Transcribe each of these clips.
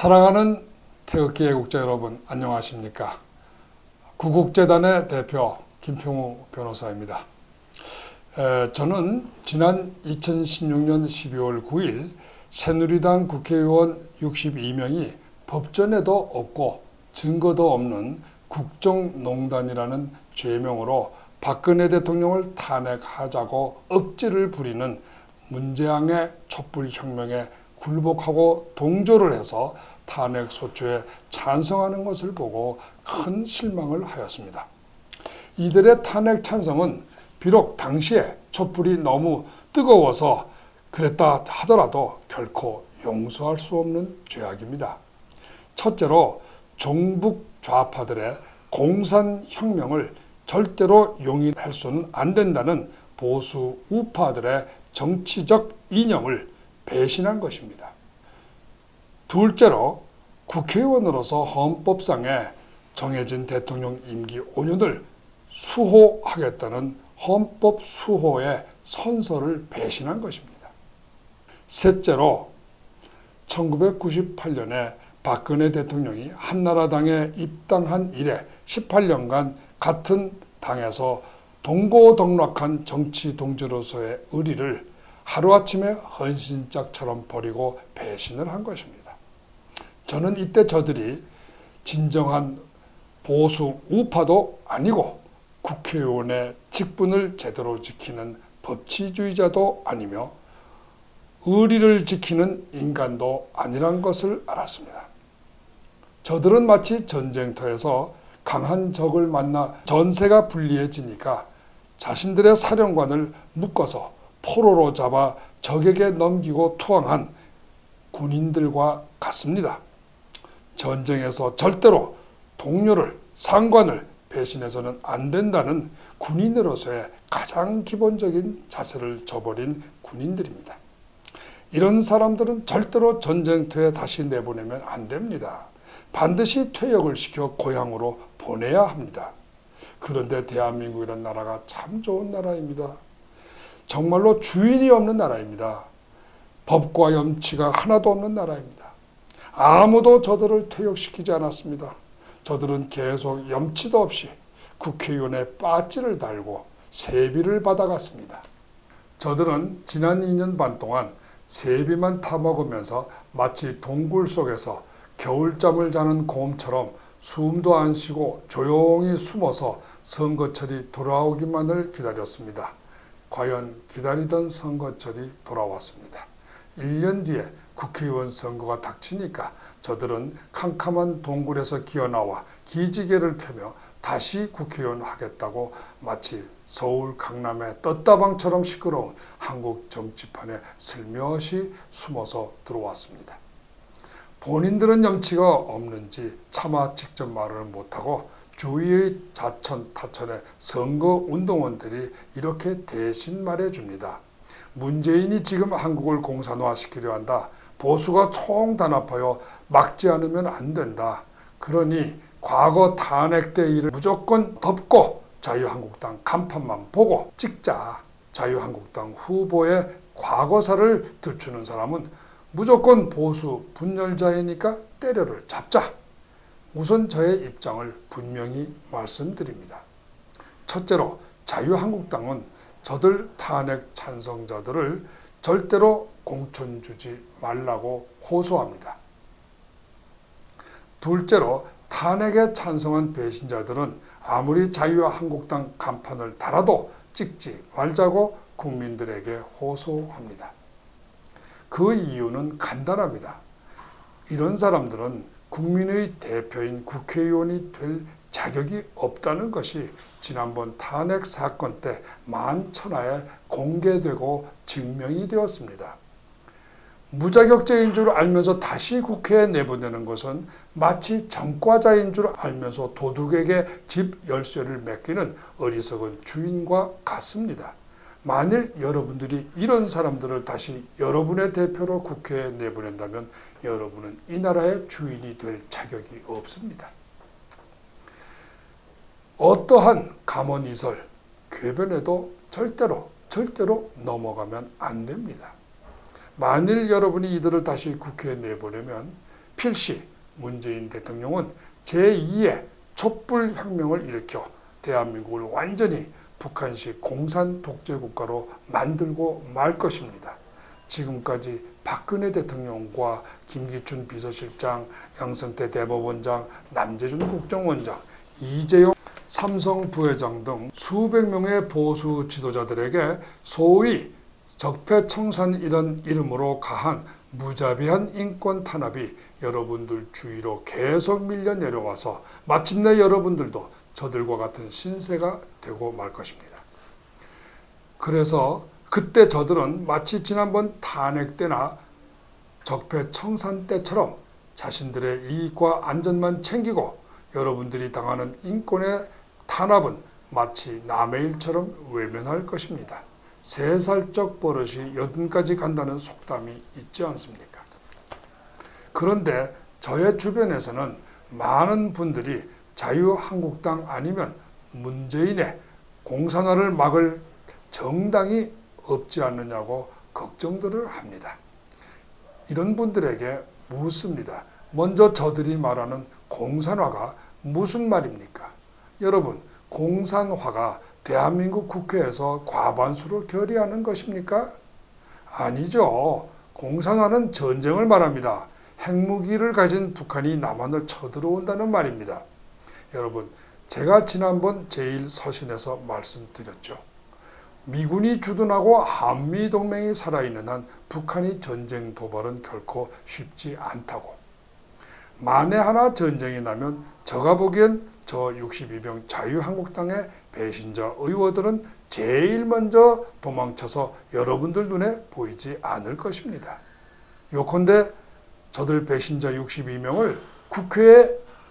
사랑하는 태극기 애국자 여러분, 안녕하십니까? 구국재단의 대표 김평우 변호사입니다. 저는 지난 2016년 12월 9일 새누리당 국회의원 62명이 법전에도 없고 증거도 없는 국정농단이라는 죄명으로 박근혜 대통령을 탄핵하자고 억지를 부리는 문재양의 촛불혁명에 굴복하고 동조를 해서 탄핵소추에 찬성하는 것을 보고 큰 실망을 하였습니다. 이들의 탄핵 찬성은 비록 당시에 촛불이 너무 뜨거워서 그랬다 하더라도 결코 용서할 수 없는 죄악입니다. 첫째로 종북 좌파들의 공산혁명을 절대로 용인할 수는 안 된다는 보수 우파들의 정치적 이념을 배신한 것입니다. 둘째로 국회의원으로서 헌법상에 정해진 대통령 임기 5년을 수호하겠다는 헌법 수호의 선서를 배신한 것입니다. 셋째로 1998년에 박근혜 대통령이 한나라당에 입당한 이래 18년간 같은 당에서 동고동락한 정치 동지로서의 의리를 하루아침에 헌신짝처럼 버리고 배신을 한 것입니다. 저는 이때 저들이 진정한 보수 우파도 아니고 국회의원의 직분을 제대로 지키는 법치주의자도 아니며 의리를 지키는 인간도 아니란 것을 알았습니다. 저들은 마치 전쟁터에서 강한 적을 만나 전세가 불리해지니까 자신들의 사령관을 묶어서 포로로 잡아 적에게 넘기고 투항한 군인들과 같습니다. 전쟁에서 절대로 동료를, 상관을 배신해서는 안 된다는 군인으로서의 가장 기본적인 자세를 저버린 군인들입니다. 이런 사람들은 절대로 전쟁터에 다시 내보내면 안 됩니다. 반드시 퇴역을 시켜 고향으로 보내야 합니다. 그런데 대한민국이라는 나라가 참 좋은 나라입니다. 정말로 주인이 없는 나라입니다. 법과 염치가 하나도 없는 나라입니다. 아무도 저들을 퇴역시키지 않았습니다. 저들은 계속 염치도 없이 국회의원의 빠찌를 달고 세비를 받아갔습니다. 저들은 지난 2년 반 동안 세비만 타먹으면서 마치 동굴 속에서 겨울잠을 자는 곰처럼 숨도 안 쉬고 조용히 숨어서 선거철이 돌아오기만을 기다렸습니다. 과연 기다리던 선거철이 돌아왔습니다. 1년 뒤에 국회의원 선거가 닥치니까 저들은 캄캄한 동굴에서 기어나와 기지개를 펴며 다시 국회의원 하겠다고 마치 서울 강남의 떴다방처럼 시끄러운 한국 정치판에 슬며시 숨어서 들어왔습니다. 본인들은 염치가 없는지 차마 직접 말을 못하고 주위의 자천 타천의 선거운동원들이 이렇게 대신 말해줍니다. 문재인이 지금 한국을 공산화시키려 한다. 보수가 총단합하여 막지 않으면 안 된다. 그러니 과거 탄핵 때 일을 무조건 덮고 자유한국당 간판만 보고 찍자. 자유한국당 후보의 과거사를 들추는 사람은 무조건 보수 분열자이니까 때려를 잡자. 우선 저의 입장을 분명히 말씀드립니다. 첫째로 자유한국당은 저들 탄핵 찬성자들을 절대로 공천 주지 말라고 호소합니다. 둘째로 탄핵에 찬성한 배신자들은 아무리 자유한국당 간판을 달아도 찍지 말자고 국민들에게 호소합니다. 그 이유는 간단합니다. 이런 사람들은 국민의 대표인 국회의원이 될 자격이 없다는 것이 지난번 탄핵 사건 때 만천하에 공개되고 증명이 되었습니다. 무자격자인 줄 알면서 다시 국회에 내보내는 것은 마치 전과자인 줄 알면서 도둑에게 집 열쇠를 맡기는 어리석은 주인과 같습니다. 만일 여러분들이 이런 사람들을 다시 여러분의 대표로 국회에 내보낸다면 여러분은 이 나라의 주인이 될 자격이 없습니다. 어떠한 감언이설, 궤변에도 절대로 넘어가면 안 됩니다. 만일 여러분이 이들을 다시 국회에 내보내면 필시 문재인 대통령은 제2의 촛불혁명을 일으켜 대한민국을 완전히 북한식 공산 독재 국가로 만들고 말 것입니다. 지금까지 박근혜 대통령과 김기춘 비서실장, 양승태 대법원장, 남재준 국정원장, 이재용 삼성 부회장 등 수백 명의 보수 지도자들에게 소위 적폐청산이란 이름으로 가한 무자비한 인권 탄압이 여러분들 주위로 계속 밀려 내려와서 마침내 여러분들도 저들과 같은 신세가 되고 말 것입니다. 그래서 그때 저들은 마치 지난번 탄핵 때나 적폐청산 때처럼 자신들의 이익과 안전만 챙기고 여러분들이 당하는 인권의 탄압은 마치 남의 일처럼 외면할 것입니다. 3살적 버릇이 80까지 간다는 속담이 있지 않습니까? 그런데 저의 주변에서는 많은 분들이 자유한국당 아니면 문재인의 공산화를 막을 정당이 없지 않느냐고 걱정들을 합니다. 이런 분들에게 묻습니다. 먼저 저들이 말하는 공산화가 무슨 말입니까? 여러분, 공산화가 대한민국 국회에서 과반수로 결의하는 것입니까? 아니죠. 공산화는 전쟁을 말합니다. 핵무기를 가진 북한이 남한을 쳐들어온다는 말입니다. 여러분, 제가 지난번 제1서신에서 말씀드렸죠. 미군이 주둔하고 한미동맹이 살아있는 한 북한이 전쟁 도발은 결코 쉽지 않다고. 만에 하나 전쟁이 나면 제가 보기엔 저 62명 자유한국당의 배신자 의원들은 제일 먼저 도망쳐서 여러분들 눈에 보이지 않을 것입니다. 요컨대 저들 배신자 62명을 국회에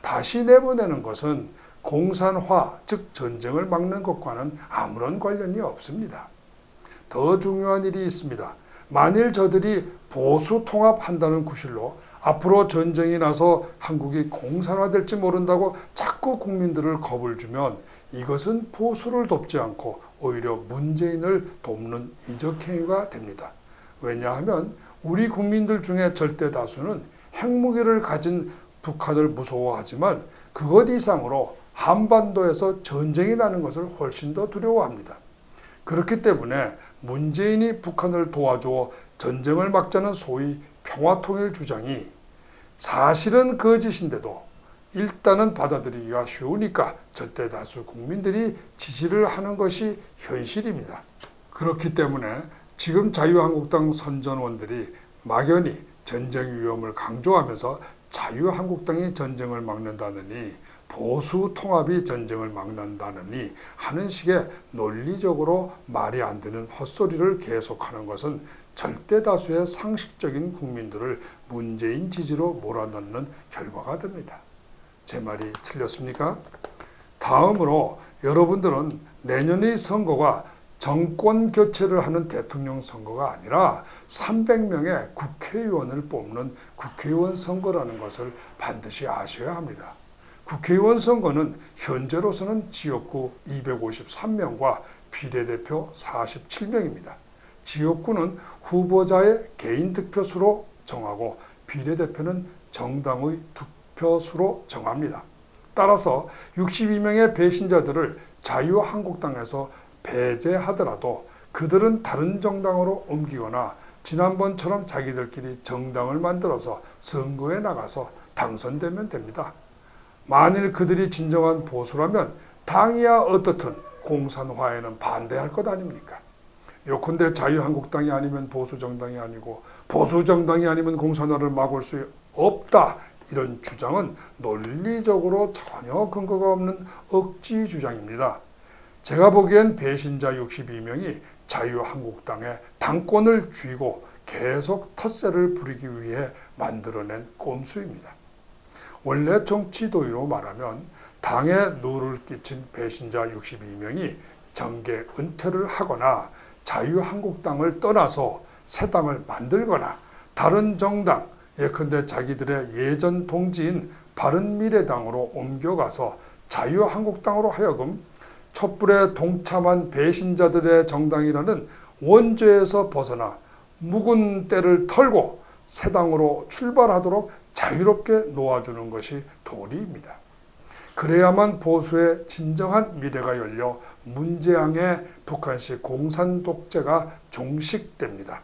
다시 내보내는 것은 공산화, 즉 전쟁을 막는 것과는 아무런 관련이 없습니다. 더 중요한 일이 있습니다. 만일 저들이 보수 통합한다는 구실로 앞으로 전쟁이 나서 한국이 공산화될지 모른다고 자꾸 국민들을 겁을 주면 이것은 보수를 돕지 않고 오히려 문재인을 돕는 이적행위가 됩니다. 왜냐하면 우리 국민들 중에 절대 다수는 핵무기를 가진 북한을 무서워하지만 그것 이상으로 한반도에서 전쟁이 나는 것을 훨씬 더 두려워합니다. 그렇기 때문에 문재인이 북한을 도와줘 전쟁을 막자는 소위 평화통일 주장이 사실은 거짓인데도 일단은 받아들이기가 쉬우니까 절대 다수 국민들이 지지를 하는 것이 현실입니다. 그렇기 때문에 지금 자유한국당 선전원들이 막연히 전쟁 위험을 강조하면서 자유한국당이 전쟁을 막는다느니 보수 통합이 전쟁을 막는다느니 하는 식의 논리적으로 말이 안 되는 헛소리를 계속하는 것은 절대 다수의 상식적인 국민들을 문재인 지지로 몰아넣는 결과가 됩니다. 제 말이 틀렸습니까? 다음으로 여러분들은 내년의 선거가 정권 교체를 하는 대통령 선거가 아니라 300명의 국회의원을 뽑는 국회의원 선거라는 것을 반드시 아셔야 합니다. 국회의원 선거는 현재로서는 지역구 253명과 비례대표 47명입니다. 지역구는 후보자의 개인 득표수로 정하고 비례대표는 정당의 득표수로 정합니다. 따라서 62명의 배신자들을 자유한국당에서 배제하더라도 그들은 다른 정당으로 옮기거나 지난번처럼 자기들끼리 정당을 만들어서 선거에 나가서 당선되면 됩니다. 만일 그들이 진정한 보수라면 당이야 어떻든 공산화에는 반대할 것 아닙니까? 요컨대 자유한국당이 아니면 보수정당이 아니고 보수정당이 아니면 공산화를 막을 수 없다. 이런 주장은 논리적으로 전혀 근거가 없는 억지 주장입니다. 제가 보기엔 배신자 62명이 자유한국당의 당권을 쥐고 계속 텃세를 부리기 위해 만들어낸 꼼수입니다. 원래 정치 도의로 말하면 당에 누를 끼친 배신자 62명이 정계 은퇴를 하거나 자유한국당을 떠나서 새 당을 만들거나 다른 정당, 예컨대 자기들의 예전 동지인 바른미래당으로 옮겨가서 자유한국당으로 하여금 촛불에 동참한 배신자들의 정당이라는 원죄에서 벗어나 묵은 때를 털고 새 당으로 출발하도록 자유롭게 놓아주는 것이 도리입니다. 그래야만 보수의 진정한 미래가 열려 문재양의 북한식 공산 독재가 종식됩니다.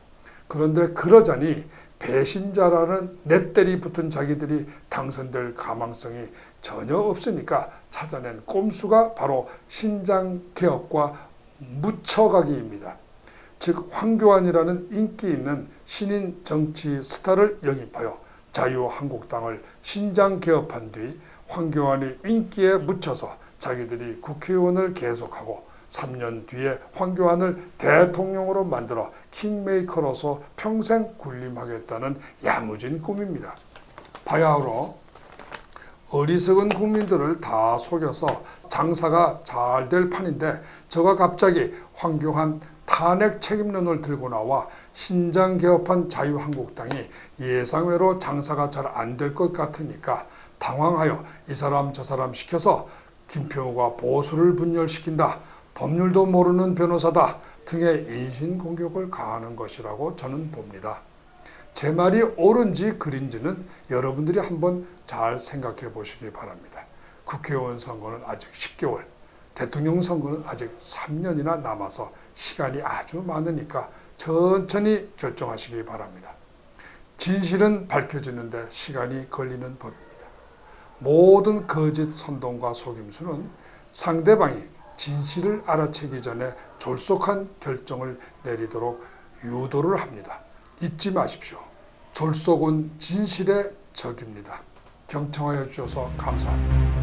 그런데 그러자니 배신자라는 넷들이 붙은 자기들이 당선될 가망성이 전혀 없으니까 찾아낸 꼼수가 바로 신장 개혁과 묻혀가기입니다. 즉 황교안이라는 인기 있는 신인 정치 스타를 영입하여 자유한국당을 신장 개업한 뒤 황교안이 인기에 묻혀서 자기들이 국회의원을 계속하고 3년 뒤에 황교안을 대통령으로 만들어 킹메이커로서 평생 군림하겠다는 야무진 꿈입니다. 바야흐로 어리석은 국민들을 다 속여서 장사가 잘 될 판인데 저가 갑자기 황교안 탄핵 책임론을 들고 나와 신장 개업한 자유한국당이 예상외로 장사가 잘 안 될 것 같으니까 당황하여 이 사람 저 사람 시켜서 김평우가 보수를 분열시킨다, 법률도 모르는 변호사다 등의 인신공격을 가하는 것이라고 저는 봅니다. 제 말이 옳은지 그린지는 여러분들이 한번 잘 생각해 보시기 바랍니다. 국회의원 선거는 아직 10개월, 대통령 선거는 아직 3년이나 남아서 시간이 아주 많으니까 천천히 결정하시기 바랍니다. 진실은 밝혀지는데 시간이 걸리는 법입니다. 모든 거짓 선동과 속임수는 상대방이 진실을 알아채기 전에 졸속한 결정을 내리도록 유도를 합니다. 잊지 마십시오. 졸속은 진실의 적입니다. 경청하여 주셔서 감사합니다.